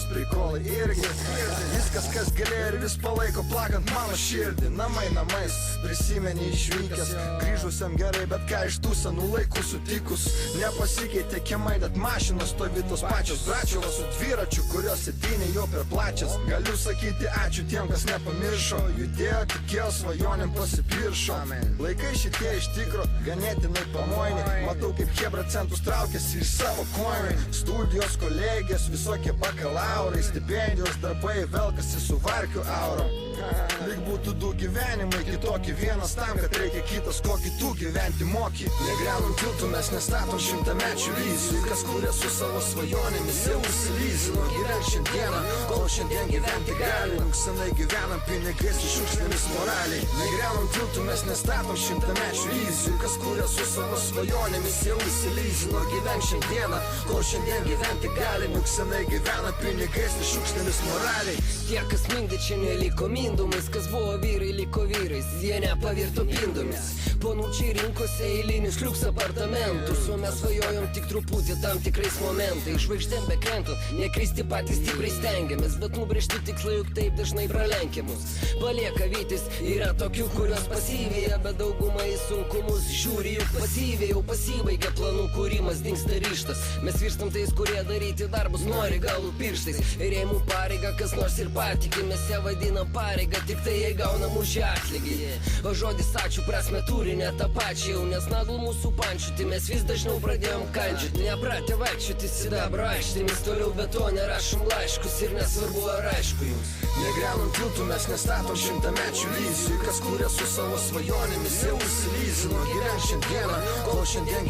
prikolai irgi. Viskas, kas galėjo ir vis palaiko plakant mano širdį. Namai namais, prisimeni išvykęs, grįžusiam gerai, bet ką iš tų senų laikų sutikus. Nepasikeitė kiemai, net mašinos stovytos pačios. Bračiulas su dviračiu, kurios sėdynė jau per plačias. Galiu sakyti ačiū tiem, kas nepamiršo. Judėjo, tikėjo, svajonėm pasipiršo. Laikai šitie iš tikro ganėtinai pamoini. Matau, kaip hebra centus traukiasi iš savo koinų. Studijos, kolegės, visokie bakalaurai, stipendijos, darbai velkasi su varkių auro. Lyg būtų du gyvenimai, kitokį vienas tam, kad reikia kitas, kokį tu gyventi moki. Negriaunam tiltų, mes nestatom šimtamečių vizijų. Kas kuria su savo svajonėmis, jau užsilizino. Gyvenk šiandieną, kol šiandien gyventi galim. Senai gyvenam pinigais ir šiukšlėmis moraliai. Negriaunam tiltų, mes nestatom šimtamečių vizijų. Kas kuria su savo svajonėmis, jau užsilizino. Gyvenk šiandieną, kol šiandien gyventi galim. Senai gyvenam pinigais ir šiukšlėmis moraliai. Tie, kas mindė, čia neliko mindumais. Kas buvo vyrai, liko vyrais, jie nepavirto pindomis. Ponučiai rinkosi eilinius liuks apartamentus, o mes svajojom tik truputį tam tikrais momentais. Žvaigždėm bekrentant, nekristi patys stipriai stengiamės, bet nubrėžti tikslai juk taip dažnai pralenkiamus. Palieka vytis, yra tokių, kurios pasyvėja, bet daugumai sunkumus žiūri juk pasyviai. Jau pasibaigia planų kūrimas, dingsta ryžtas. Mes virstam tais, kurie daryti darbus nori galų pirštais. Ir jei mūsų pareiga kas nors ir patiki, mes ją vadinam pareiga, tik tai jei gaunam už ją atlygį. O žodis ačiū prasme turi ne tą pačią jau, nes nagl mūsų pančiuti mes vis dažniau pradėjom kandžiuti. Nepratę vaikščioti sidabro aikštėmis, toliau betone rašom laiškus ir nesvarbu ar aišku jums. Negriaunam tiltų, mes nestatom šimtamečių vizijų. Kas kuria su savo svajonėmis, jau užsilizino. Gyvenk šiandieną, kol šiandien